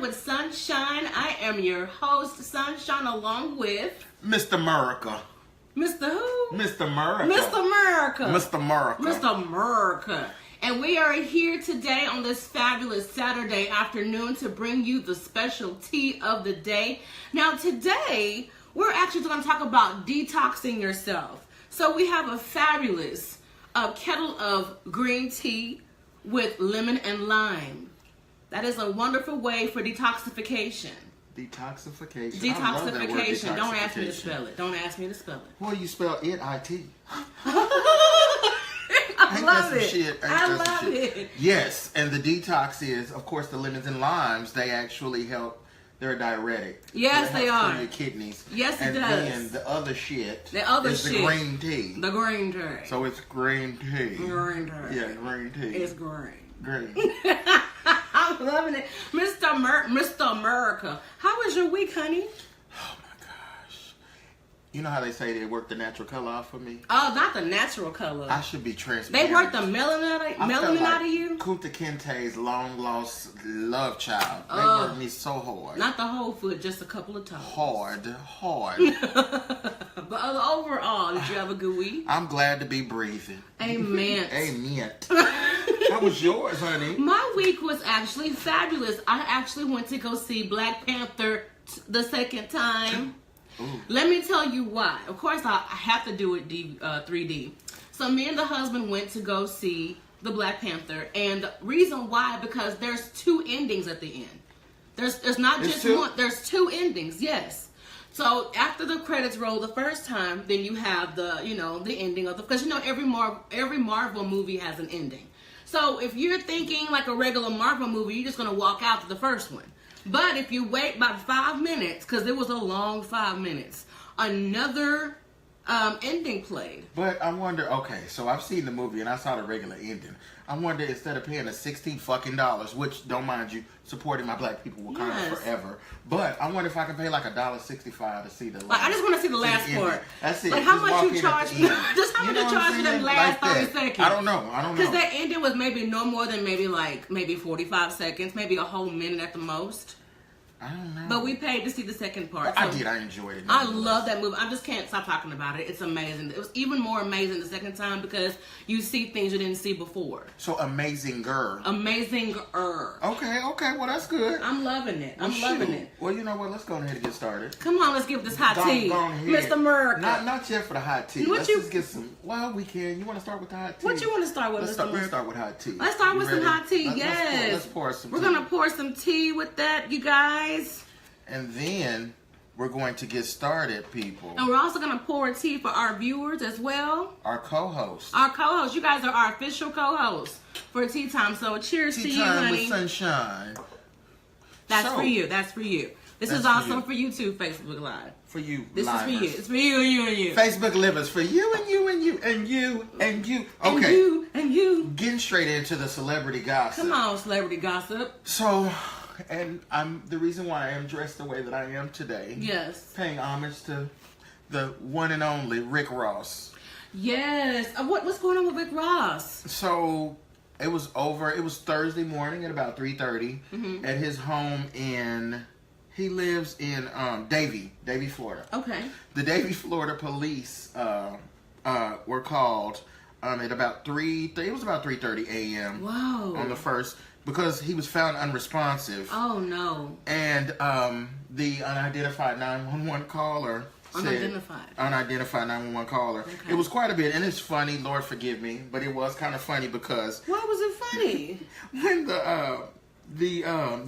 with Sunshine. I am your host, Sunshine, along with Mr. America. Mr. Who? Mr. America. Mr. America. Mr. America. Mr. America. And we are here today on this fabulous Saturday afternoon to bring you the special tea of the day. Now today, we're actually going to talk about detoxing yourself. So we have a fabulous kettle of green tea with lemon and lime. That is a wonderful way for detoxification. Detoxification. Detoxification. Don't ask me to spell it. Don't ask me to spell it. Well, you spell it-I-T. I love it. I love it. Yes, and the detox is, of course, the lemons and limes. They actually help. They're a diuretic. Yes, they are. For your kidneys. Yes, it does. And then the other shit. The other is shit. The green tea. The green tea. So it's green tea. Green tea. Yeah, green tea. It's green. Green. I'm loving it. Mr. America. How was your week, honey? Oh my gosh. You know how they say they work the natural color off of me? Oh, not the natural color. I should be transparent. They work the melanin out of you? Kunta Kinte's long lost love child. They worked me so hard. Not the whole foot, just a couple of toes. Hard. But overall, did you have a good week? I'm glad to be breathing. Amen. Amen. How was yours, honey? My week was actually fabulous. I actually went to go see Black Panther the second time. Ooh. Let me tell you why. Of course, I have to do it 3D. So me and the husband went to go see the Black Panther, and the reason why, because there's two endings at the end. There's not just one. There's two endings. Yes. So after the credits roll the first time, then you have the the ending of the, because every Marvel movie has an ending. So if you're thinking like a regular Marvel movie, you're just gonna walk out to the first one. But if you wait about 5 minutes, because it was a long 5 minutes, another ending played. But I wonder, okay, so I've seen the movie and I saw the regular ending. I wonder, instead of paying the $16 which, don't mind you, supporting my black people Wakanda forever. But I wonder if I can pay like $1.65 to see the last. Like, I just want to see the last part. That's it. Like how much you charge? Just how much you charge for them last 30 seconds? I don't know. Because that ending was maybe no more than maybe 45 seconds, maybe a whole minute at the most. I don't know. But we paid to see the second part. So I enjoyed it. I love that movie. I just can't stop talking about it. It's amazing. It was even more amazing the second time because you see things you didn't see before. So amazing-er. Amazing-er. Okay. Well, that's good. I'm loving it. I'm loving it. Well, you know what? Let's go ahead and get started. Come on, let's give this hot tea. Mr. America. Not yet for the hot tea. Let's just get some. Well, we can. You want to start with the hot tea? What you want to start with, Mr. America? Let's start with hot tea. Let's start with some hot tea. Yes. Let's pour some tea. We're going to pour some tea with that, you guys. And then we're going to get started, people. And we're also going to pour tea for our viewers as well. Our co-hosts. You guys are our official co-hosts for Tea Time. So cheers to you, honey. Tea Time with Sunshine. That's for you. That's for you. This is also for you too, Facebook Live. For you, This livers. is for you. It's for you and you and you. Facebook livers for you and you and you and you and you. Okay. And you and you. Getting straight into the celebrity gossip. Come on, celebrity gossip. So... And the reason why I am dressed the way that I am today. Yes. Paying homage to the one and only Rick Ross. Yes. What's going on with Rick Ross? So it was Thursday morning at about 3:30 at his home he lives in Davie, Florida. Okay. The Davie, Florida police were called at about 3:30 a.m. Wow. On the first. Because he was found unresponsive. Oh, no. And the unidentified 911 caller Unidentified 911 caller. Okay. It was quite a bit, and it's funny, Lord forgive me, but it was kind of funny because... Why was it funny? When the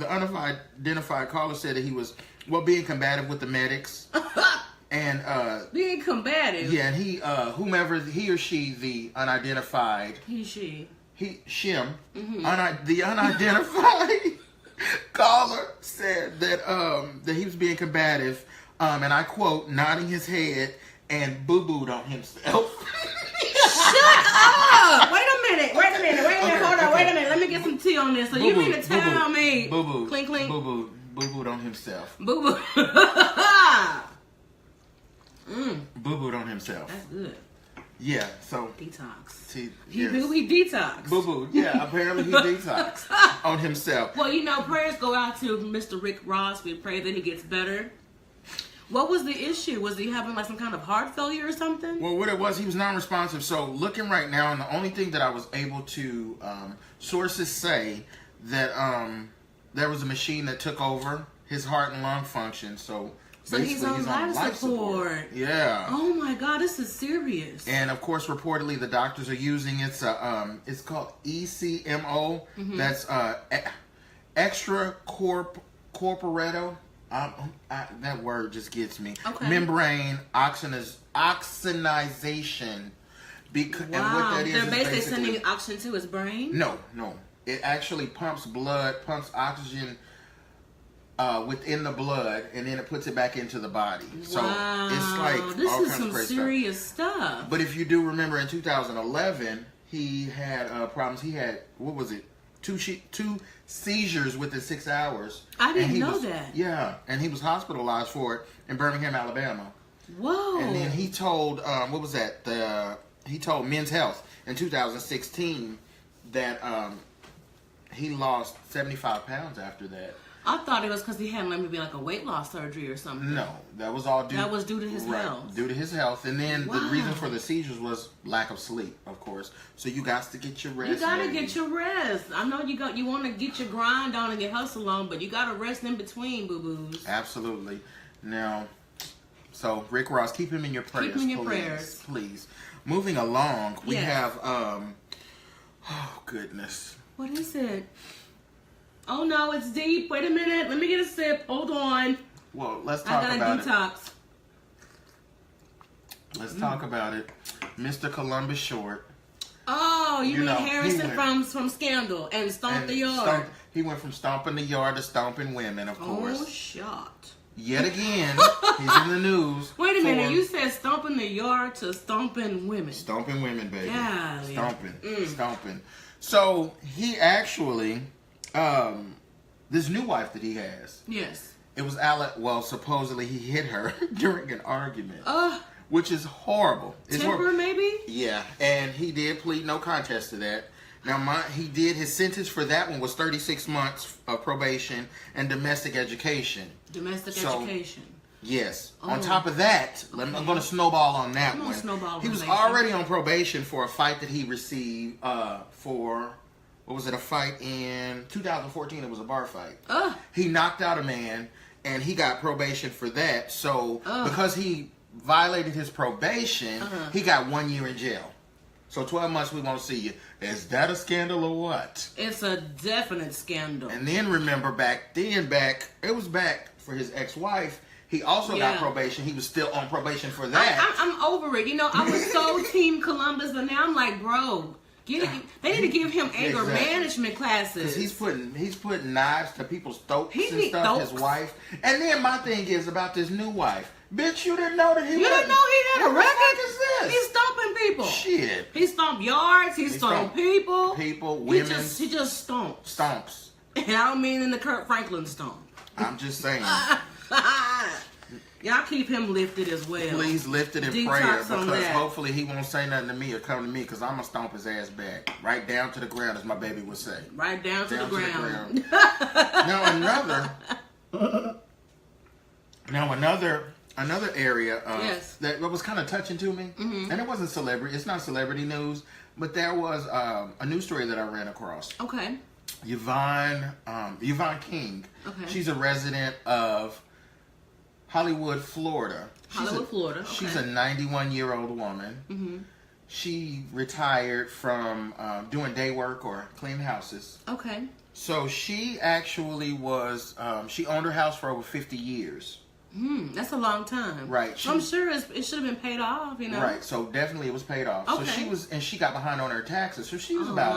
unidentified caller said that he was, being combative with the medics. And being combative? Yeah, and he or she, the unidentified... Shim, the unidentified caller said that he was being combative, and I quote, nodding his head and boo-booed on himself. Shut up! Wait a minute, hold on, wait a minute. Let me get some tea on this. So you mean to tell me... Boo-boo. Clink, clink. Boo-booed on himself. Boo-boo. Boo-booed on himself. That's good. Yeah, so detox. Yes. He detox. Boo boo. Yeah, apparently he detox on himself. Well, prayers go out to Mr. Rick Ross. We pray that he gets better. What was the issue? Was he having like some kind of heart failure or something? Well, what it was, he was non-responsive. So looking right now, and the only thing that I was able to sources say that there was a machine that took over his heart and lung function. So he's on life support. Yeah. Oh my God, this is serious. And of course, reportedly, the doctors are using it's called ECMO. Mm-hmm. That's extracorporeal. That word just gets me. Okay. Membrane oxygenization. And what that is, they're basically sending oxygen to his brain? No. It actually pumps oxygen within the blood, and then it puts it back into the body. So it's like this all is kinds some of crazy serious stuff. But if you do remember, in 2011, he had problems. He had, what was it? Two seizures within 6 hours. I didn't know that. Yeah, and he was hospitalized for it in Birmingham, Alabama. Whoa. And then he told, what was that? He told Men's Health in 2016 that he lost 75 pounds after that. I thought it was because he had maybe like a weight loss surgery or something. No, that was all due. That was due to his health. Due to his health, and then the reason for the seizures was lack of sleep, of course. So you got to get your rest. You gotta get your rest. I know you want to get your grind on and your hustle on, but you gotta rest in between, boo boos. Absolutely. Now, so Rick Ross, keep him in your prayers. Keep him in your prayers, please. Moving along, we have. Oh goodness. What is it? Oh no, it's deep. Wait a minute. Let me get a sip. Hold on. Well, let's talk about it. I gotta detox. Let's talk about it. Mr. Columbus Short. Oh, you mean Harrison from Scandal and Stomp the Yard. He went from stomping the yard to stomping women, of course. Oh, shot. Yet again, he's in the news. Wait a minute, you said stomping the yard to stomping women. Stomping women, baby. Yeah. Stomping. So, he actually... this new wife that he has. Yes. It was supposedly he hit her during an argument. Which is horrible. Temper, maybe? Yeah, and he did plead no contest to that. Now, his sentence for that one was 36 months of probation and domestic education. Education. Yes. On top of that, I'm going to snowball on that one. He was already on probation for a fight that he received for... What was it? A fight in 2014. It was a bar fight. He knocked out a man, and he got probation for that. So because he violated his probation, he got 1 year in jail. So 12 months we won't see you. Is that a scandal or what? It's a definite scandal. And then remember it was back for his ex-wife. He also got probation. He was still on probation for that. I'm over it. I was so Team Columbus, but now I'm like, bro. They need to give him anger management classes. Because he's putting knives to people's throats and stuff. His wife. And then my thing is about this new wife. Bitch, you didn't know that he had a record? What is this? He's stomping people. Shit. He stomped yards. He stomped people. Women. He just stomps. Stomps. And I don't mean in the Kurt Franklin stomp. I'm just saying. Y'all keep him lifted as well. Please lift it in Detox prayer, because that. hopefully he won't say nothing to me or come to me, because I'm going to stomp his ass back. Right down to the ground, as my baby would say. Right down to the ground. Now another area that was kind of touching to me, and it wasn't celebrity, it's not celebrity news, but there was a news story that I ran across. Okay. Yvonne King. Okay. She's a resident of Hollywood, Florida. Okay. She's a 91-year-old woman. Mm-hmm. She retired from doing day work or cleaning houses. Okay. So she actually was, she owned her house for over 50 years. That's a long time. Right. I'm sure it should have been paid off, Right. So definitely it was paid off. Okay. So she got behind on her taxes. So she was about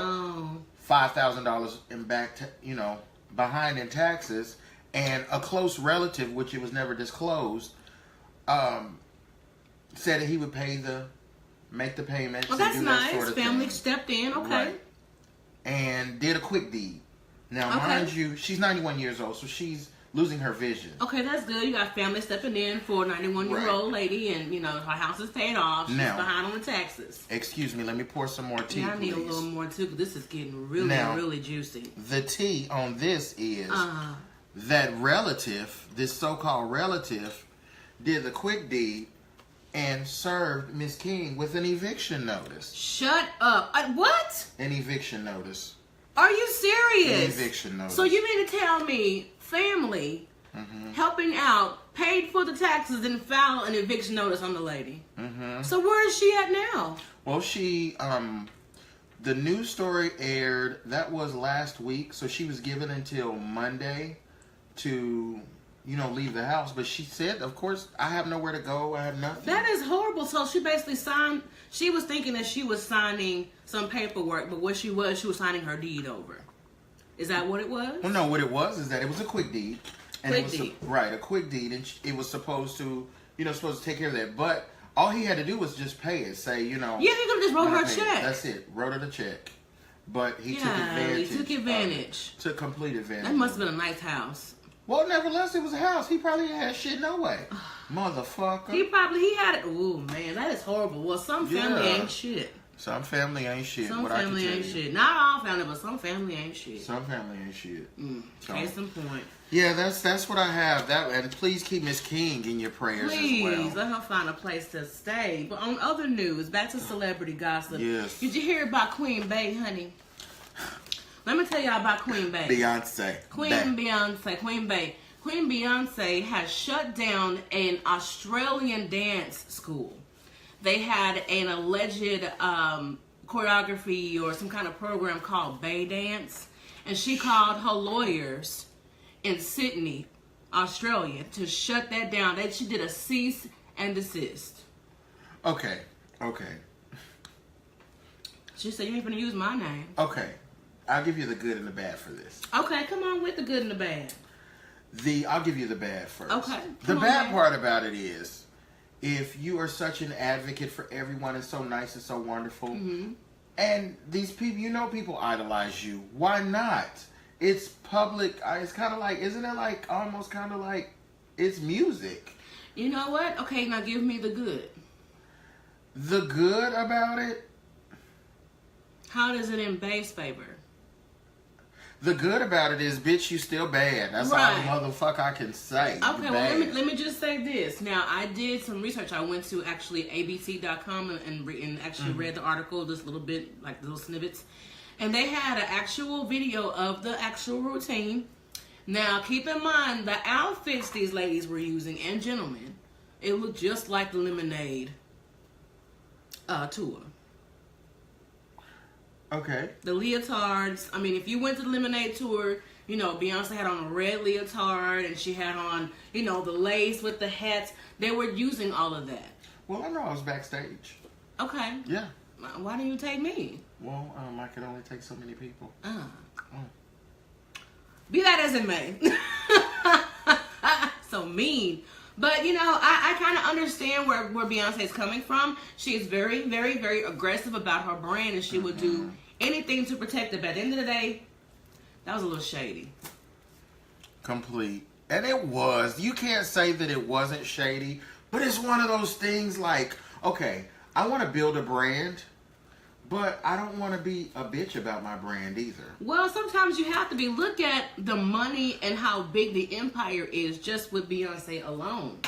$5,000 behind in taxes. And a close relative, which it was never disclosed, said that he would make the payments. Well, that's nice. Sort of Family stepped in, okay. Right. And did a quick deed. Now, mind you, she's 91 years old, so she's losing her vision. Okay, that's good. You got family stepping in for a 91-year-old lady, and you know her house is paid off. She's behind on the taxes. Excuse me, let me pour some more tea. Yeah, I need a little more too, because this is getting really juicy. The tea on this is that relative, this so-called relative, did the quick deed and served Miss King with an eviction notice. Shut up! What? An eviction notice. Are you serious? An eviction notice. So you mean to tell me family helping out, paid for the taxes, and filed an eviction notice on the lady? So where is she at now? Well, she, the news story aired, that was last week, so she was given until Monday to, you know, leave the house. But she said, of course, I have nowhere to go, I have nothing. That is horrible. So she basically signed, she was thinking that she was signing some paperwork, but what she was signing her deed over. Is that what it was? Well, no, what it was is that it was a quick deed. And quick deed. Right, a quick deed, and it was supposed to, you know, supposed to take care of that. But all he had to do was just pay it. Say, you know. Yeah, he could have just wrote her a check. That's it. Wrote her the check. But he took advantage. He took advantage. Took complete advantage. That must have been a nice house. Well, nevertheless, it was a house. He probably had shit no way. Motherfucker. He had it. Ooh, man, that is horrible. Well, some family ain't shit. Some family ain't shit. Some family ain't shit. Not all family, but some family ain't shit. Some family ain't shit. Case in point. Yeah, that's what I have. That, and please keep Miss King in your prayers as well. Please let her find a place to stay. But on other news, back to celebrity gossip. Yes. Did you hear about Queen Bey, honey? Let me tell y'all about Queen Bey. Queen Bey. Queen Beyonce has shut down an Australian dance school. They had an alleged choreography or some kind of program called Bay Dance, and she called her lawyers in Sydney, Australia, to shut that down. She did a cease and desist. Okay. She said, you ain't gonna use my name. Okay. I'll give you the good and the bad for this. Okay, come on with the good and the bad. I'll give you the bad first. Okay. The bad part about it is, if you are such an advocate for everyone and so nice and so wonderful, and these people, you know, people idolize you, why not? It's public. It's kind of like, isn't it like, almost kind of like, it's music. You know what? Okay, now give me the good. The good about it? How does it in Bay's favor? The good about it is, bitch, you still bad. That's all the motherfucker I can say. Okay, well, let me just say this. Now, I did some research. I went to actually abc.com and actually read the article, just a little bit, like little snippets. And they had an actual video of the actual routine. Now, keep in mind, the outfits these ladies were using, and gentlemen, it looked just like the Lemonade tour. Okay. The leotards, I mean, if you went to the Lemonade tour, you know, Beyonce had on a red leotard and she had on, you know, the lace with the hats. They were using all of that. Well, I know I was backstage. Okay. Yeah. Why didn't you take me? Well, I could only take so many people. Be that as it may. So mean. But, you know, I kind of understand where Beyonce's coming from. She is very, very, very aggressive about her brand, and she would do anything to protect it. But at the end of the day, that was a little shady. Complete. And it was. You can't say that it wasn't shady, but it's one of those things like, okay, I want to build a brand, but I don't want to be a bitch about my brand either. Well, sometimes you have to be. Look at the money and how big the empire is just with Beyonce alone.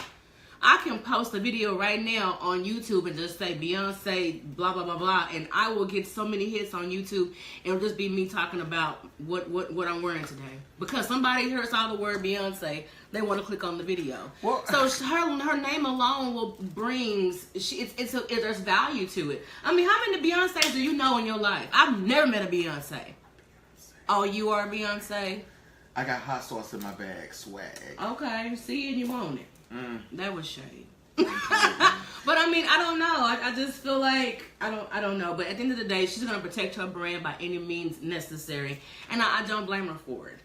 I can post a video right now on YouTube and just say Beyonce blah blah blah blah, and I will get so many hits on YouTube. It'll just be me talking about what I'm wearing today, because somebody hears all the word Beyonce, they want to click on the video. Well, so her name alone will there's value to it. I mean, how many Beyonces do you know in your life? I've never met a Beyonce. Oh, you are Beyonce? I got hot sauce in my bag, swag. Okay, see, and you want it. That was shady. But I mean, I don't know. I just feel like I don't know. But at the end of the day, she's gonna protect her brand by any means necessary, and I don't blame her for it.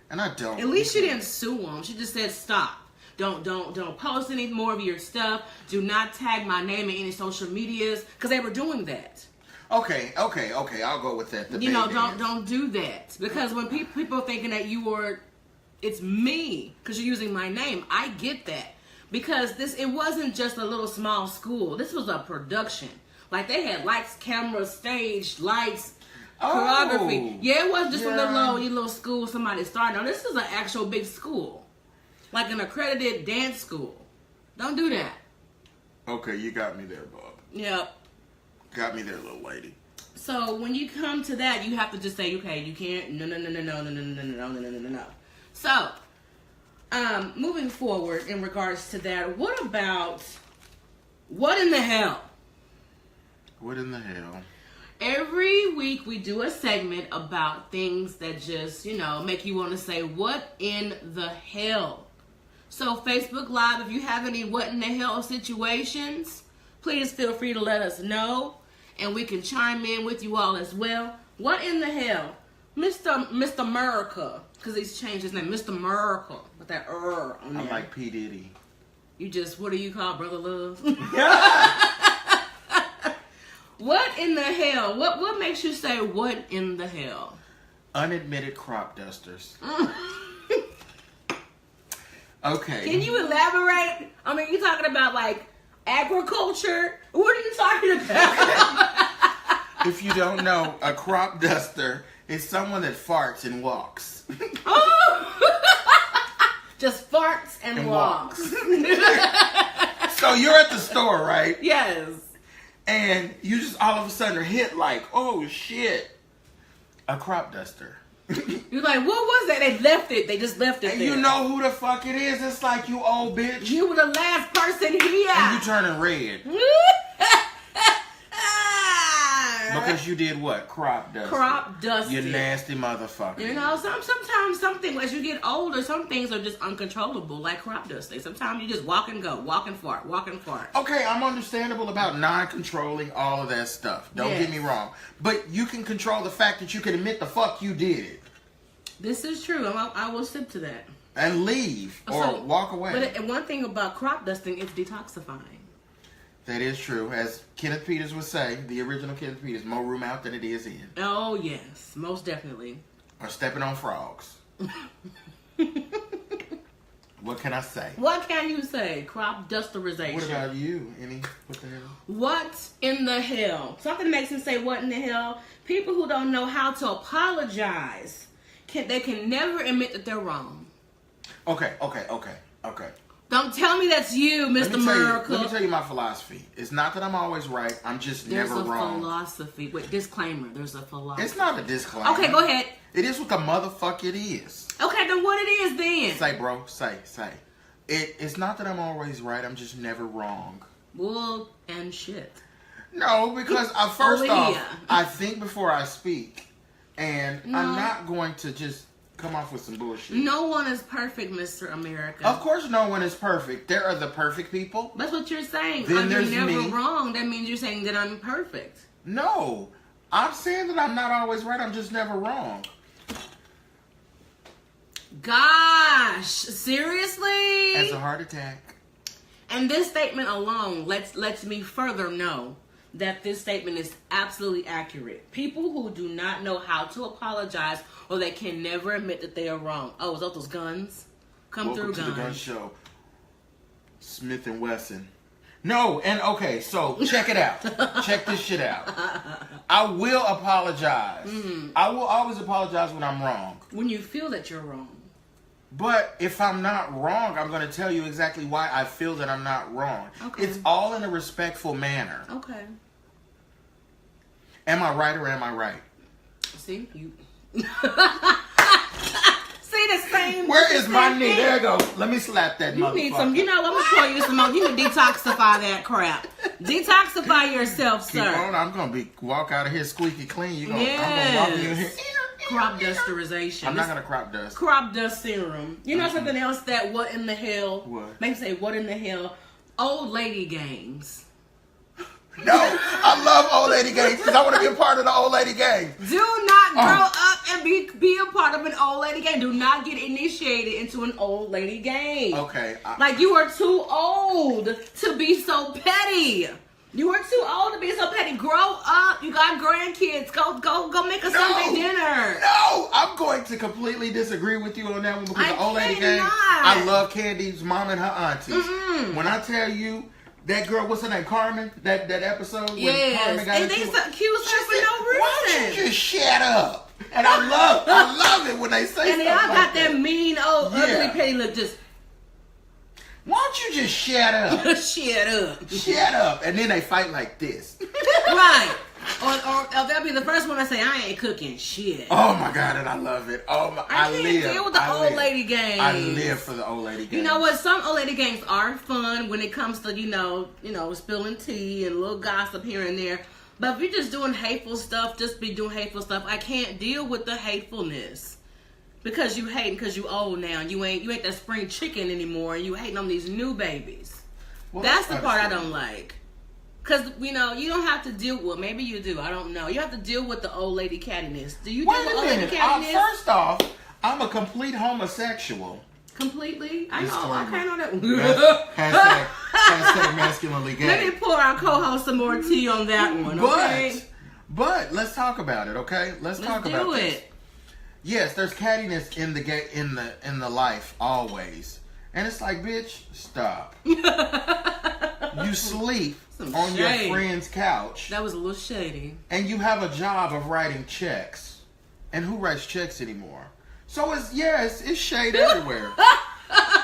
And I don't. At least she didn't sue them. She just said stop. Don't post any more of your stuff. Do not tag my name in any social medias, because they were doing that. Okay. I'll go with that. Don't do that, because when people are thinking that you were it's me because you're using my name. I get that because it wasn't just a little small school. This was a production. Like they had lights, cameras, stage, lights, choreography. Yeah, it wasn't just a little school somebody started. No, this is an actual big school, like an accredited dance school. Don't do that. Okay, you got me there, Bob. Yep. Got me there, little lady. So when you come to that, you have to just say, okay, you can't. No. So, moving forward in regards to that, what about what in the hell? What in the hell? Every week we do a segment about things that just, make you want to say, what in the hell? So Facebook Live, if you have any what in the hell situations, please feel free to let us know. And we can chime in with you all as well. What in the hell? Mr. America, because he's changed his name. Mr. America, with that on there. I'm like P. Diddy. You just, what do you call Brother Love? What in the hell? What makes you say, what in the hell? Unadmitted crop dusters. Okay. Can you elaborate? I mean, you talking about like agriculture? What are you talking about? If you don't know, a crop duster is someone that farts and walks. Oh! Just farts and walks. So you're at the store, right? Yes. And you just all of a sudden are hit like, oh shit, a crop duster. You're like, what was that? They left it. They just left it And there. you know who the fuck it is. It's like, you old bitch. You were the last person here. And you turning red. Because you did what? Crop dusting. Crop dusting. You nasty motherfucker. You know, sometimes something, as you get older, some things are just uncontrollable, like crop dusting. Sometimes you just walk and go, walk and fart, walk and fart. Okay, I'm understandable about non-controlling all of that stuff. Don't get me wrong. But you can control the fact that you can admit the fuck you did it. This is true. I will sip to that. And leave or walk away. But one thing about crop dusting, it's detoxifying. That is true. As Kenneth Peters would say, the original Kenneth Peters, more room out than it is in. Oh, yes. Most definitely. Or stepping on frogs. What can I say? What can you say? Crop dusterization. What about you? What the hell? What in the hell? Something makes me say, what in the hell? People who don't know how to apologize, they can never admit that they're wrong. Okay. Don't tell me that's you, Mr. Miracle. Let me tell you my philosophy. It's not that I'm always right. I'm just never wrong. There's a philosophy. Wait, disclaimer. There's a philosophy. It's not a disclaimer. Okay, go ahead. It is what the motherfuck it is. Okay, then what it is then? Say, bro. Say. It's not that I'm always right. I'm just never wrong. Well, and shit. No, because first off, I think before I speak. And I'm not going to just come off with some bullshit. No one is perfect, Mr. America. Of course no one is perfect. There are the perfect people. That's what you're saying. Then there's never me. wrong. That means you're saying that I'm perfect. No. I'm saying that I'm not always right. I'm just never wrong. Gosh. Seriously? That's a heart attack. And this statement alone lets me further know that this statement is absolutely accurate. People who do not know how to apologize or they can never admit that they are wrong. Oh, is that those guns? Welcome through guns. To the gun show. Smith & Wesson. No, and okay, so check it out. Check this shit out. I will apologize. I will always apologize when I'm wrong. When you feel that you're wrong. But if I'm not wrong, I'm going to tell you exactly why I feel that I'm not wrong. Okay. It's all in a respectful manner. Okay. Am I right or am I right? See, you... See the same... Where is my knee? There you go. Let me slap that motherfucker. You need some... You know, I'm going to pour you some more. You can detoxify that crap. Detoxify yourself, sir. Keep on. I'm going to walk out of here squeaky clean. I'm going to walk in here... Crop dusterization. I'm not going to crop dust. Crop dust serum. You know something else that what in the hell? What? Makes me say what in the hell? Old lady gangs. No, I love old lady gangs because I want to be a part of the old lady gang. Do not grow up and be a part of an old lady gang. Do not get initiated into an old lady gang. Okay. Like you are too old to be so petty. You were too old to be so petty. Grow up. You got grandkids. Go make a Sunday dinner. No, I'm going to completely disagree with you on that one because the old lady game. I love Candy's mom and her aunties. Mm-mm. When I tell you that girl, what's her name, Carmen? That episode when Carmen got and they accused her for no reason. Why don't you just shut up? And I love it when they say and stuff y'all got that mean old ugly petty look. Just why don't you just shut up? Shut up. Shut up. And then they fight like this. Right. Or they'll be the first one to say, I ain't cooking shit. Oh my God, and I love it. Oh my, I can't deal with the old lady games. I live for the old lady games. You know what? Some old lady games are fun when it comes to, you know, spilling tea and a little gossip here and there. But if you're just doing hateful stuff, just be doing hateful stuff. I can't deal with the hatefulness. Because you hating because you old now. You ain't that spring chicken anymore. And you hating on these new babies. Well, that's the part I don't like. Because, you don't have to deal with, maybe you do, I don't know. You have to deal with the old lady cattiness. Do you deal with old lady cattiness? First off, I'm a complete homosexual. Completely? I know. I kind of know that. Hashtag masculinely gay. Let me pour our co-host some more tea on that one, okay? But let's talk about it, okay? Let's talk about do this. It. Yes, there's cattiness in the life always. And it's like, bitch, stop. You sleep on your friend's couch. That was a little shady. And you have a job of writing checks. And who writes checks anymore? So it's shade everywhere.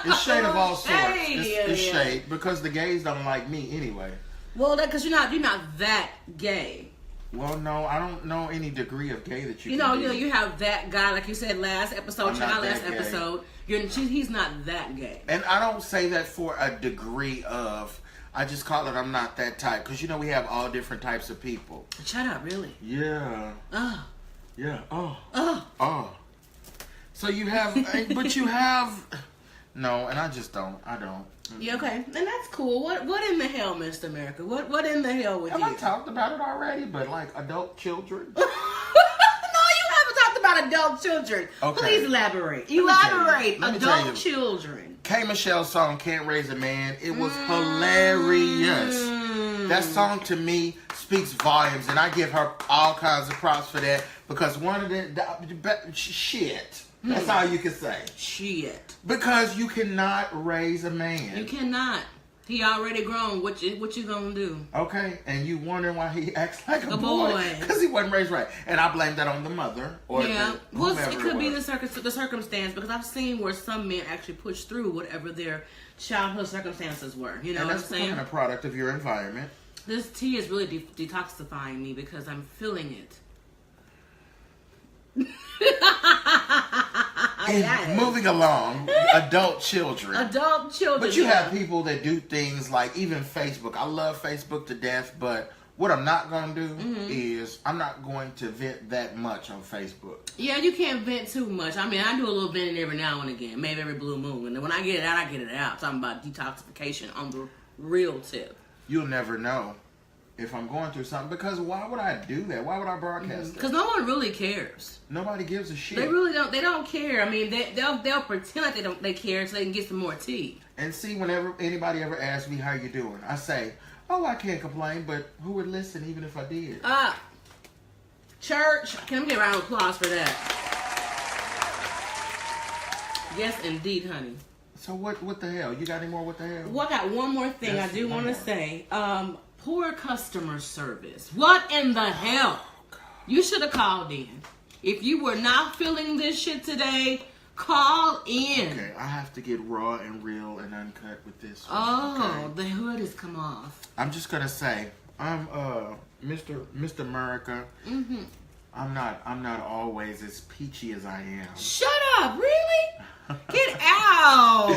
It's shade of all sorts. It's shade because the gays don't like me anyway. Well, because you're not that gay. Well, no, I don't know any degree of gay that you. You have that guy, like you said last episode. He's not that gay. And I don't say that for a degree of. I just call it I'm not that type because we have all different types of people. Shut up, really? Yeah. Oh. Yeah. Oh. So you have, but you have. No, and I just don't. I don't. Yeah, okay. And that's cool. What in the hell, Mr. America? What in the hell with you? Have I talked about it already? But like adult children? No, you haven't talked about adult children. Okay. Please elaborate. Adult children. K. Michelle's song, Can't Raise a Man. It was hilarious. That song to me speaks volumes. And I give her all kinds of props for that. Because one of the shit. That's all you can say. Shit. Because you cannot raise a man. You cannot. He already grown. What you gonna do? Okay, and you wondering why he acts like a boy? Because he wasn't raised right. And I blame that on the mother or it could be the circumstance because I've seen where some men actually push through whatever their childhood circumstances were. You know what I'm saying? And that's a product of your environment. This tea is really detoxifying me because I'm feeling it. Moving along, adult children. But you have people that do things like even Facebook. I love Facebook to death, but what I'm not going to do is I'm not going to vent that much on Facebook. Yeah, you can't vent too much. I mean, I do a little venting every now and again, maybe every blue moon. And then when I get it out, I get it out. Talking about detoxification on the real tip. You'll never know if I'm going through something, because why would I do that? Why would I broadcast that? Because no one really cares. Nobody gives a shit. They really don't. They don't care. I mean, they'll pretend like they care so they can get some more tea. And see, whenever anybody ever asks me how you doing, I say, "Oh, I can't complain," but who would listen even if I did? Church, can we get a round of applause for that? Yes, indeed, honey. So what the hell? You got any more? What the hell? Well, I got one more thing I do want to say. Poor customer service. What in the hell? You should have called in. If you were not feeling this shit today, call in. Okay, I have to get raw and real and uncut with this one. Oh, okay. The hood has come off. I'm just gonna say, I'm Mr. America. Mm-hmm. I'm not always as peachy as I am. Shut up! Really? Get out!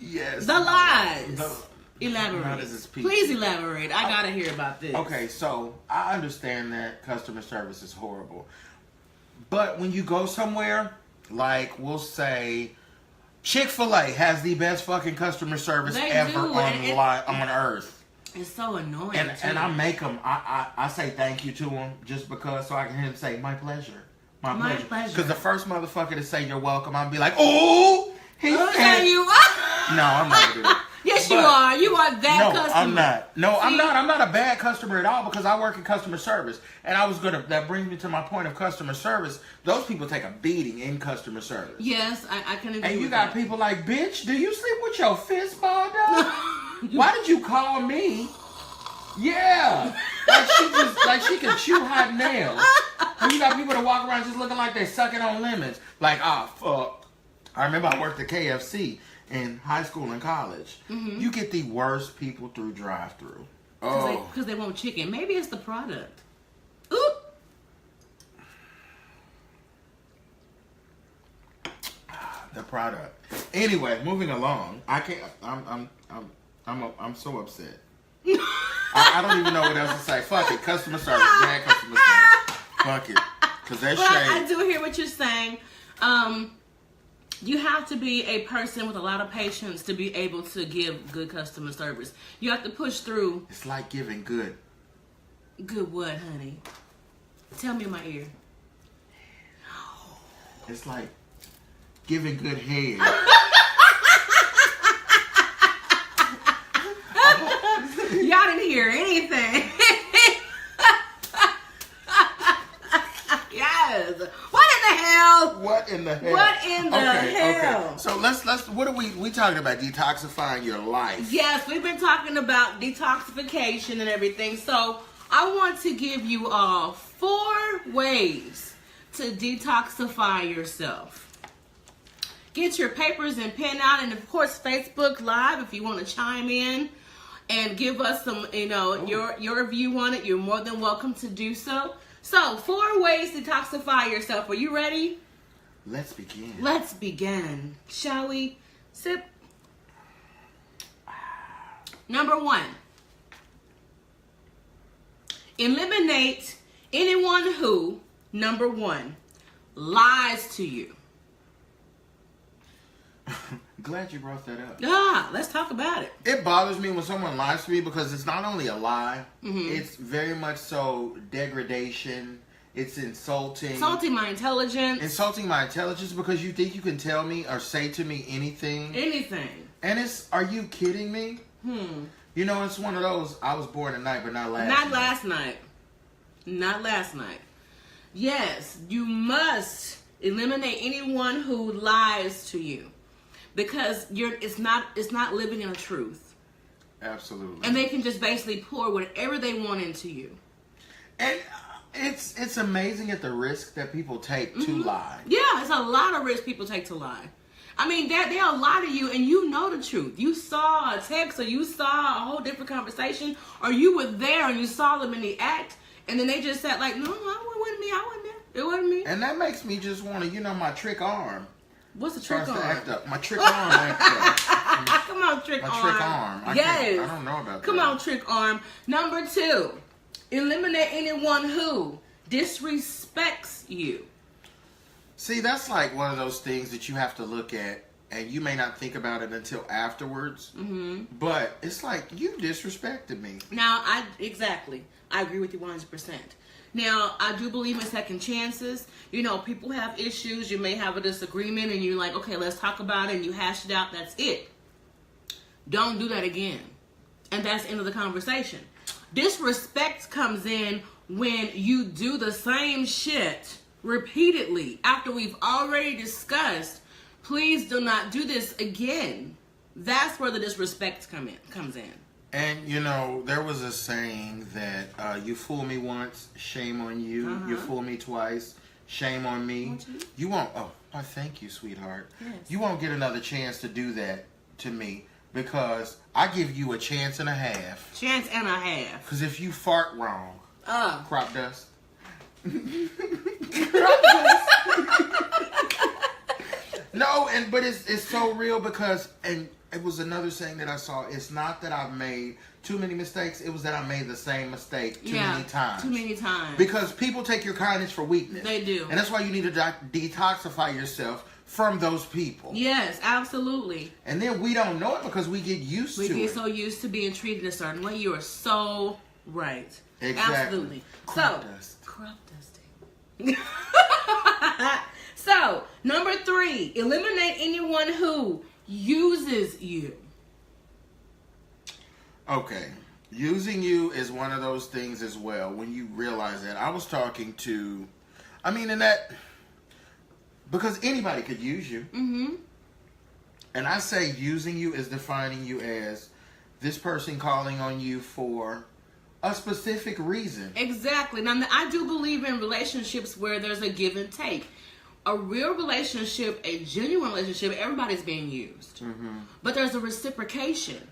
Yes. The lies. Elaborate. Please elaborate. I gotta hear about this. Okay, so I understand that customer service is horrible. But when you go somewhere, like we'll say Chick-fil-A has the best fucking customer service ever on earth. It's so annoying. And I make them, I say thank you to them just because, so I can hear them say, my pleasure. My pleasure. Because the first motherfucker to say you're welcome, I'll be like, oh! He said you No, I'm not gonna do that. Yes, Yes, you are. You are that customer. I'm not. No, I'm not. I'm not a bad customer at all because I work in customer service. And that brings me to my point of customer service. Those people take a beating in customer service. Yes, I can agree. And you got people like, bitch, do you sleep with your fist balled up? Why did you call me? Yeah. Like she can chew hot nails. And you got people that walk around just looking like they're sucking on lemons. Like, fuck. I remember I worked at KFC in high school and college. Mm-hmm. You get the worst people through drive-thru. Because they want chicken. Maybe it's the product. Ooh. The product. Anyway, moving along. I can't. I'm so upset. I don't even know what else to say. Fuck it. Customer service. Bad customer service. Fuck it. Because that's shade. I do hear what you're saying. You have to be a person with a lot of patience to be able to give good customer service. You have to push through. It's like giving good. Good what, honey? Tell me in my ear. It's like giving good head. Y'all didn't hear anything. Yes. What in the hell? What in the hell? What in the hell? Okay. So let's what are we talking about? Detoxifying your life. Yes, we've been talking about detoxification and everything. So I want to give you all 4 ways to detoxify yourself. Get your papers and pen out, and of course Facebook Live if you want to chime in and give us some, your view on it. You're more than welcome to do so. So, 4 ways to detoxify yourself. Are you ready? Let's begin. Let's begin. Shall we? Sip. Number 1. Eliminate anyone who, number 1, lies to you. Glad you brought that up. Let's talk about it. It bothers me when someone lies to me because it's not only a lie, it's very much so degradation. It's insulting. Insulting my intelligence. Insulting my intelligence because you think you can tell me or say to me anything. Anything. And are you kidding me? You know, it's one of those, I was born tonight, but not last night. Not last night. Not last night. Yes, you must eliminate anyone who lies to you. Because it's not living in a truth. Absolutely. And they can just basically pour whatever they want into you. And it's amazing at the risk that people take to lie. Yeah, it's a lot of risk people take to lie. I mean, they'll lie to you and you know the truth. You saw a text or you saw a whole different conversation or you were there and you saw them in the act and then they just said like, no, it wasn't me. I wasn't there. It wasn't me. And that makes me just want to, my trick arm. What's the trick arm? Act up. My trick arm acts up. Come on, trick arm. My trick arm. I don't know about that. Come on, trick arm. Number 2, eliminate anyone who disrespects you. See, that's like one of those things that you have to look at, and you may not think about it until afterwards. But it's like, you disrespected me. Now, I agree with you 100%. Now, I do believe in second chances. People have issues. You may have a disagreement and you're like, okay, let's talk about it. And you hash it out. That's it. Don't do that again. And that's the end of the conversation. Disrespect comes in when you do the same shit repeatedly after we've already discussed. Please do not do this again. That's where the disrespect comes in. And, there was a saying that you fool me once, shame on you. You fool me twice, shame on me. You won't, thank you, sweetheart. Yes. You won't get another chance to do that to me because I give you a chance and a half. Chance and a half. Because if you fart wrong, crop dust. Crop dust. No, but it's so real because, and it was another saying that I saw. It's not that I've made too many mistakes. It was that I made the same mistake too many times. Too many times. Because people take your kindness for weakness. They do. And that's why you need to detoxify yourself from those people. Yes, absolutely. And then we don't know it because we get used to it. We get so used to being treated a certain way. You are so right. Exactly. Absolutely. Crop dusting. So, number 3, eliminate anyone who uses you. Okay. Using you is one of those things as well. When you realize that, I was talking to, and that, because anybody could use you. Mm-hmm. And I say using you is defining you as this person calling on you for a specific reason. Exactly. Now, I do believe in relationships where there's a give and take. A real relationship, a genuine relationship, everybody's being used. Mm-hmm. But there's a reciprocation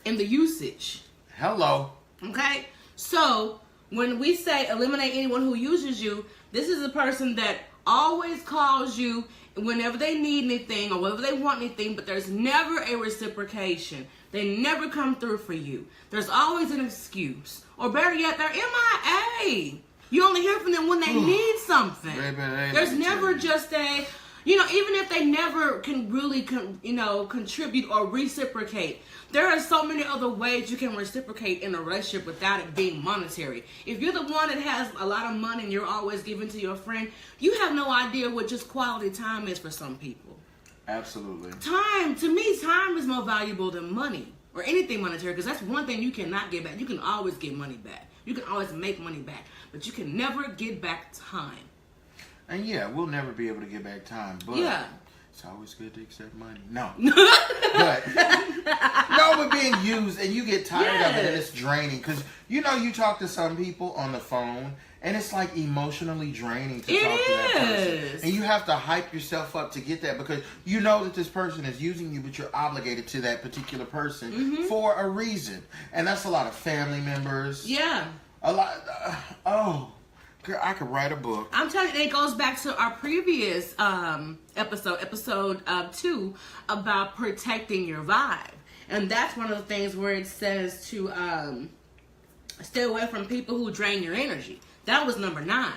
in the usage. Hello. Okay? So, when we say eliminate anyone who uses you, this is a person that always calls you whenever they need anything or whenever they want anything, but there's never a reciprocation. They never come through for you. There's always an excuse. Or better yet, they're MIA. You only hear from them when they need something. There's never just a, even if they never can really, contribute or reciprocate. There are so many other ways you can reciprocate in a relationship without it being monetary. If you're the one that has a lot of money and you're always giving to your friend, you have no idea what just quality time is for some people. Absolutely. To me, time is more valuable than money or anything monetary, because that's one thing you cannot get back. You can always get money back. You can always make money back, but you can never get back time. And yeah, we'll never be able to get back time, but it's always good to accept money. No. but being used, and you get tired of it, and it's draining, because you talk to some people on the phone, and it's like emotionally draining to talk to that person. And you have to hype yourself up to get that, because you know that this person is using you, but you're obligated to that particular person for a reason. And that's a lot of family members. Yeah. A lot. Girl, I could write a book. I'm telling you, it goes back to our previous episode 2, about protecting your vibe. And that's one of the things where it says to stay away from people who drain your energy. That was number 9.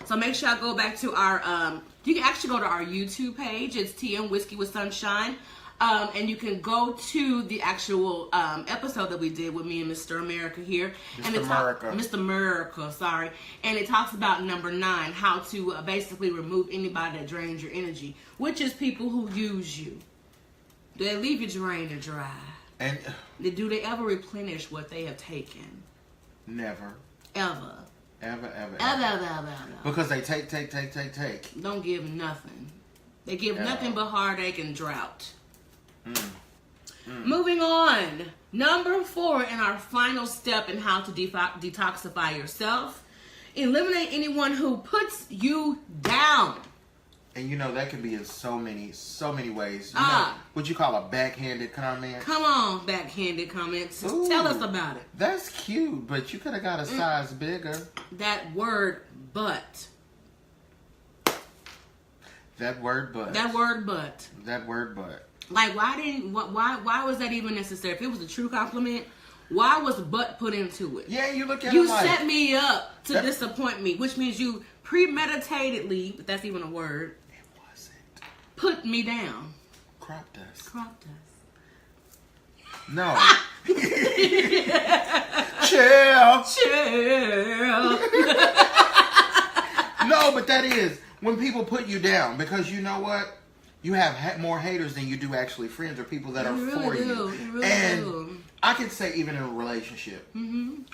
So make sure I go back to our, you can actually go to our YouTube page. It's TM Whiskey with Sunshine. And you can go to the actual episode that we did with me and Mr. America here. Mr. America, sorry. And it talks about number 9, how to basically remove anybody that drains your energy, which is people who use you. Do they leave you drained or dry? And do they ever replenish what they have taken? Never. Ever. Ever. Because they take. Don't give nothing. They give nothing but heartache and drought. Moving on. Number 4 in our final step in how to detoxify yourself. Eliminate anyone who puts you down. And that can be in so many ways. What you call a backhanded comment? Come on, backhanded comments. Tell us about it. That's cute, but you could have got a size bigger. That word but. That word but. Like, why was that even necessary? If it was a true compliment, why was but put into it? Yeah, you look at you set me up to disappoint me, which means you premeditatedly, if that's even a word, it wasn't, put me down. Cropped us. No. Chill. No, but that is when people put you down, because you know what? You have more haters than you do actually friends or people that are for you. You really and do. I can say even in a relationship,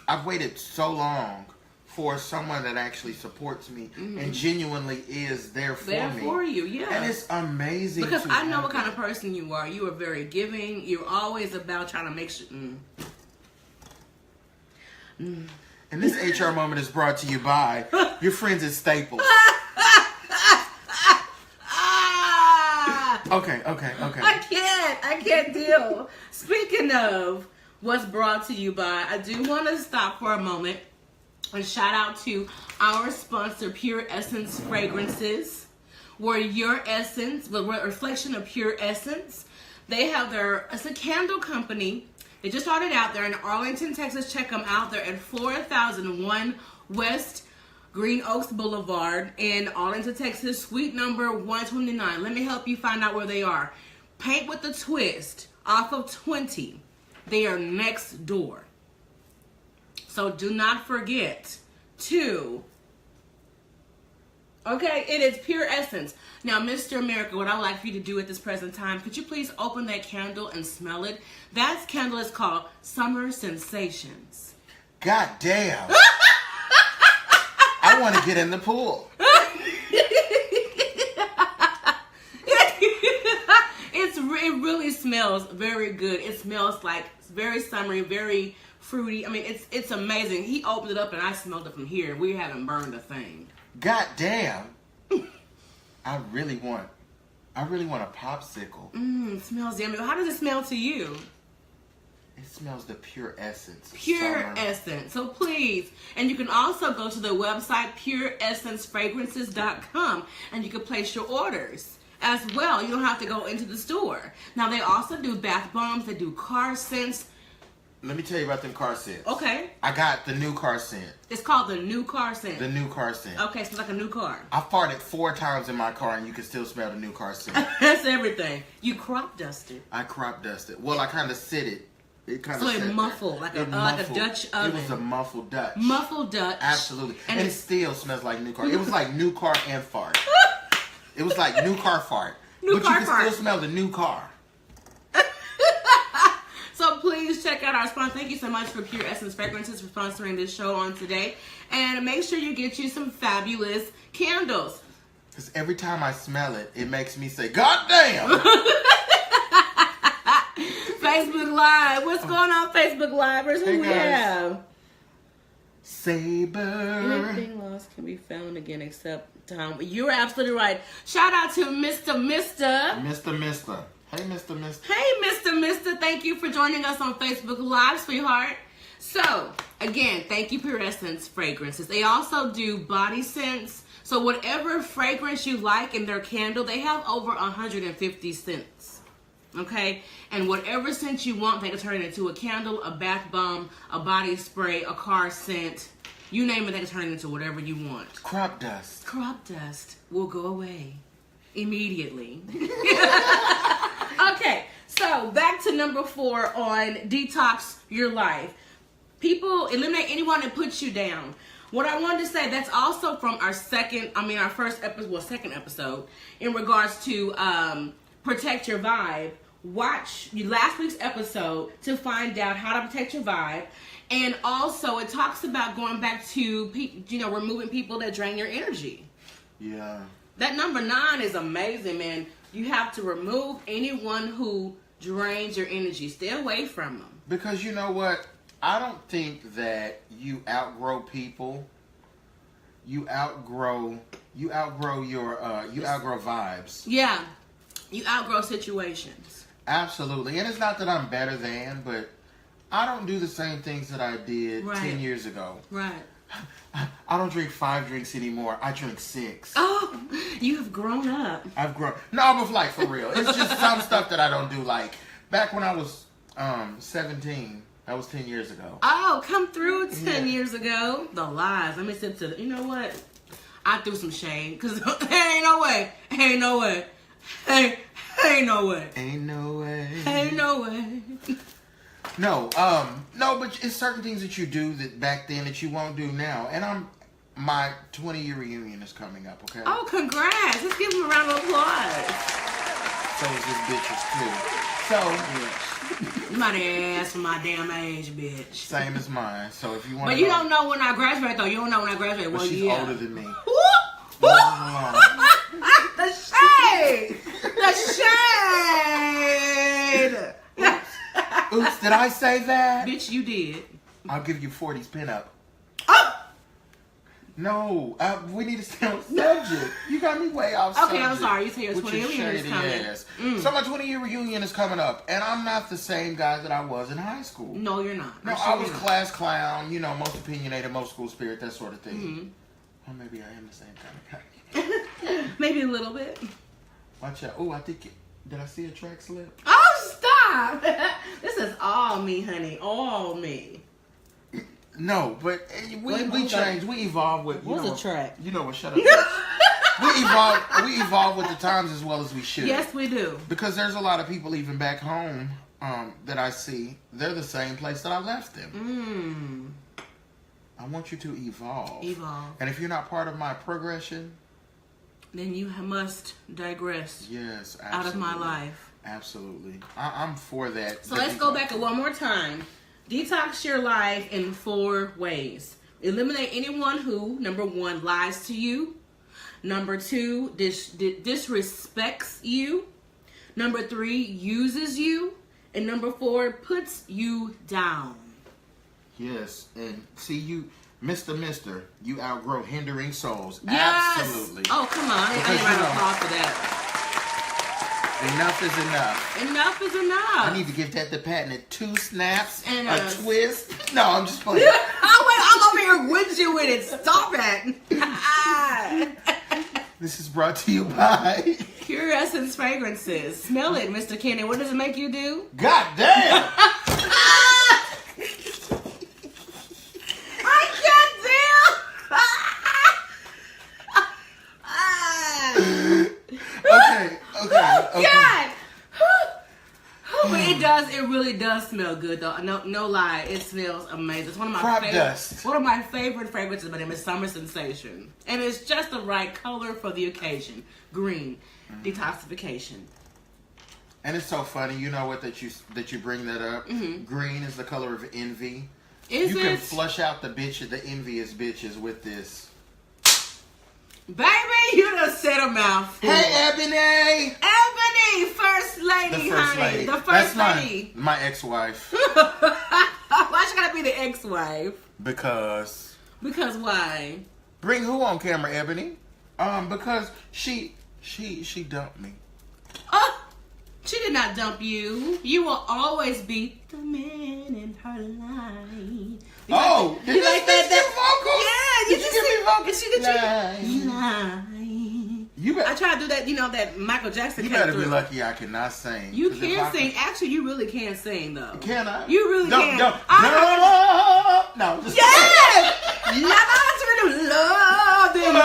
I've waited so long for someone that actually supports me and genuinely is there for me. There for you, yeah. And it's amazing. Because I know what kind of person you are. You are very giving. You're always about trying to make sure. And this HR moment is brought to you by your friends at Staples. Okay. I can't deal. Speaking of what's brought to you by, I do want to stop for a moment and shout out to our sponsor, Pure Essence Fragrances, where your essence, we're a reflection of Pure Essence. They have it's a candle company. They just started out there in Arlington, Texas. Check them out. They're at 4001 West Green Oaks Boulevard in Arlington, Texas, suite number 129. Let me help you find out where they are. Paint with a Twist off of 20. They are next door. So do not forget to Okay, it is pure essence. Now, Mr. America, what I would like for you to do at this present time, could you please open that candle and smell it? That candle is called Summer Sensations. God damn. I want to get in the pool. It really smells very good. It smells like very summery, very fruity. I mean, it's amazing. He opened it up and I smelled it from here. We haven't burned a thing. God damn. I really want a popsicle. It smells yummy. How does it smell to you? It smells the pure essence. Pure essence. So please, and you can also go to the website pureessencefragrances.com and you can place your orders as well. You don't have to go into the store. Now they also do bath bombs. They do car scents. Let me tell you about them car scents. Okay. I got the new car scent. It's called the new car scent. The new car scent. Okay, so it's like a new car. I farted 4 times in my car and you can still smell the new car scent. That's everything. You crop dusted. I crop dusted. Well, I kind of sit it. It kind of so it muffled like a Dutch oven. It was a muffled Dutch. Muffled Dutch. Absolutely. And it still smells like new car. It was like new car and fart. It was like new car fart. But you can still smell the new car. So please check out our sponsor. Thank you so much for Pure Essence Fragrances for sponsoring this show on today. And make sure you get you some fabulous candles. Because every time I smell it, it makes me say, God damn! Facebook Live. What's going on Facebook Live? Who we have? Saber. Anything lost can be found again except time. You're absolutely right. Shout out to Mr. Hey, Mr. Mister. Thank you for joining us on Facebook Live, sweetheart. So, again, thank you, Pure Essence Fragrances. They also do body scents. So, whatever fragrance you like in their candle, they have over 150 scents. Okay? And whatever scent you want, they can turn it into a candle, a bath bomb, a body spray, a car scent. You name it, they can turn it into whatever you want. Crop dust. Crop dust will go away immediately. Okay, so back to number 4 on Detox Your Life. People, eliminate anyone that puts you down. What I wanted to say, that's also from our second episode in regards to protect your vibe. Watch last week's episode to find out how to protect your vibe. And also, it talks about going back to, removing people that drain your energy. Yeah. That number 9 is amazing, man. You have to remove anyone who drains your energy. Stay away from them. Because you know what? I don't think that you outgrow people. You outgrow vibes. Yeah. You outgrow situations. Absolutely. And it's not that I'm better than, but I don't do the same things that I did 10 years ago. Right. I don't drink 5 drinks anymore. I drink 6. Oh, you have grown up. I've grown. No, but like for real. It's just some stuff that I don't do. Like back when I was 17, that was 10 years ago. Oh, come through 10 years ago. The lies. Let me sit to you know what? I threw some shade because ain't no way. Ain't no way. Ain't no way. Ain't no way. Ain't no way. No, but it's certain things that you do that back then that you won't do now. And my 20-year reunion is coming up, okay? Oh, congrats. Let's give him a round of applause. So is this bitch's too. So, you might have asked for my damn age, bitch. Same as mine. So if you want But you don't know when I graduate, though. You don't know when I graduate. But she's older than me. The shade! The shade! Oops, did I say that? Bitch, you did. I'll give you 40's pin up. Oh! No, we need to stay on subject. You got me way off subject. Okay, I'm sorry. You say your 20-year reunion is coming. So my 20-year reunion is coming up, and I'm not the same guy that I was in high school. No, you're not. No, I was class clown, most opinionated, most school spirit, that sort of thing. Mm-hmm. Or maybe I am the same kind of guy. Maybe a little bit. Watch out. Oh, did I see a track slip? Oh, stop! This is all me, honey. All me. No, but we change. We evolve with. What's a track? You know what? Shut up. We evolve with the times as well as we should. Yes, we do. Because there's a lot of people even back home that I see. They're the same place that I left them. I want you to evolve. Evolve. And if you're not part of my progression, then you must digress. Yes, absolutely. Out of my life. Absolutely. I'm for that. So let's go back one more time. Detox your life in 4 ways. Eliminate anyone who, number 1, lies to you. Number 2, disrespects you. Number 3, uses you. And number 4, puts you down. Yes, and see you, Mister, you outgrow hindering souls. Yes. Absolutely. Oh, come on. I ain't writing applause for that. Enough is enough. Enough is enough. I need to give that the patent 2 snaps, and a twist. No, I'm just playing. I'm over here with you with it. Stop it. This is brought to you by Pure Essence Fragrances. Smell it, Mr. Kenny. What does it make you do? God damn! I can't Okay. God! But it really does smell good though. No lie, it smells amazing. It's one of my favorite fragrances, but it's Summer Sensation. And it's just the right color for the occasion. Green. Detoxification. And it's so funny, you know what, that you bring that up. Green is the color of envy. You can flush out the envious bitches with this. Baby, you done said a mouthful. Hey, Ebony! Ebony, first lady, honey. The first lady. My ex-wife. Why she gotta be the ex-wife? Because why? Bring who on camera, Ebony? Because she dumped me. Oh, she did not dump you. You will always be the man in her life. Did you like that vocal? Yeah, did you give me vocals? I try to do that, that Michael Jackson. You better be lucky I cannot sing. You can sing. Actually, you really can sing, though. Can I? You really can. No. Just yes! Love them.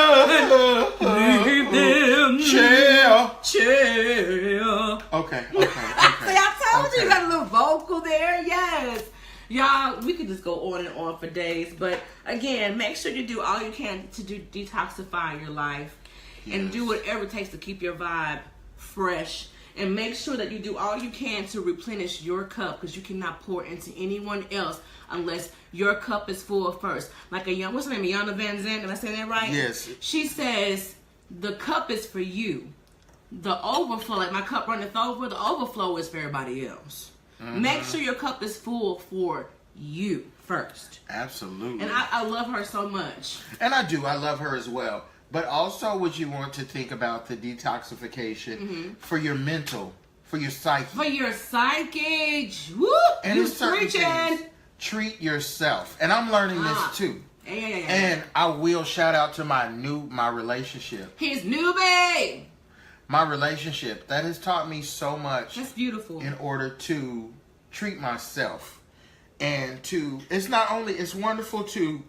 Chill. Okay. See, I told you got a little vocal there. Yes. Y'all, we could just go on and on for days. But again, make sure you do all you can to detoxify your life. Yes. And do whatever it takes to keep your vibe fresh. And make sure that you do all you can to replenish your cup, because you cannot pour into anyone else unless your cup is full first. Like what's her name? Yana Van Zandt. Did I say that right? Yes. She says the cup is for you. The overflow, like my cup runneth over, the overflow is for everybody else. Make sure your cup is full for you first. Absolutely. And I love her so much. And I do. I love her as well. But also, would you want to think about the detoxification for your mental, for your psyche? For your psyche. Woo! And You preaching. Treat yourself. And I'm learning this too. Yeah. And I will shout out to my relationship. His newbie. My relationship. That has taught me so much. That's beautiful. In order to treat myself. And it's wonderful to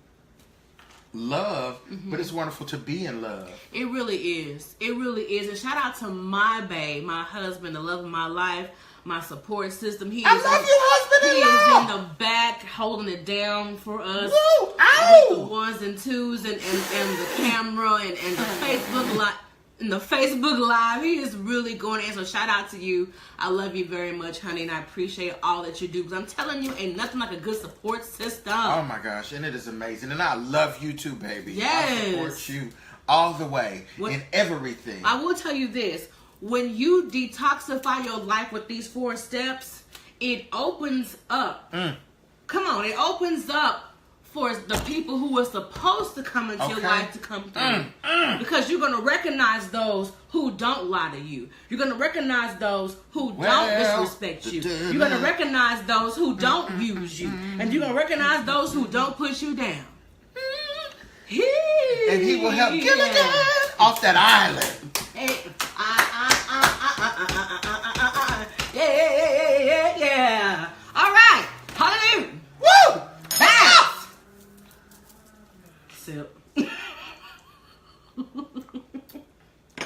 love, but it's wonderful to be in love. It really is. It really is. And shout out to my babe, my husband, the love of my life, my support system. I love your husband. He is in the back holding it down for us. Woo! Ow! With the ones and twos and the camera and the Facebook Live. In the Facebook Live, he is really going in. So shout out to you. I love you very much, honey, and I appreciate all that you do. Because I'm telling you, ain't nothing like a good support system. Oh my gosh, and it is amazing. And I love you too, baby. Yes. I support you all the way in everything. I will tell you this. When you detoxify your life with these 4 steps, it opens up. Come on, it opens up for the people who are supposed to come into your life to come through. Because you're going to recognize those who don't lie to you. You're going to recognize those who don't disrespect you. You're going to recognize those who don't use you. And you're going to recognize those who don't push you down. And he will help get off that island. Yeah. All right. Hallelujah. Woo! Bounce. Sip.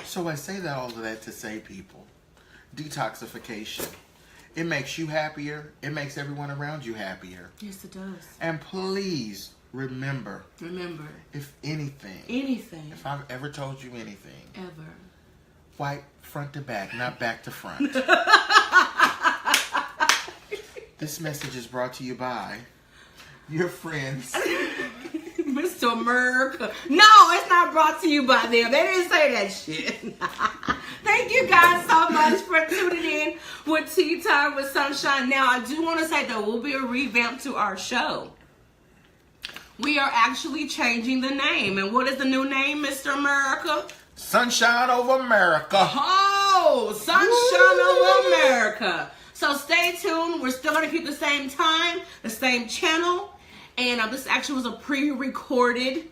So I say all of that to say, people, detoxification It makes you happier. It makes everyone around you happier. Yes, it does. And please remember. If anything. If I've ever told you anything. Ever. Wipe front to back, not back to front. This message is brought to you by your friends. Mr. America. No, it's not brought to you by them. They didn't say that shit. Thank you guys so much for tuning in with Tea Time with Sunshine. Now, I do want to say there will be a revamp to our show. We are actually changing the name. And what is the new name, Mr. America? Sunshine over America. Oh, Sunshine over America. So stay tuned. We're still going to keep the same time, the same channel. And this actually was a pre-recorded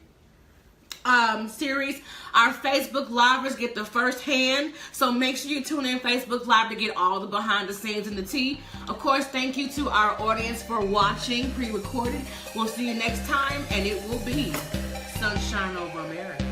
series. Our Facebook Livers get the first hand. So make sure you tune in Facebook Live to get all the behind the scenes and the tea. Of course, thank you to our audience for watching pre-recorded. We'll see you next time. And it will be Sunshine over America.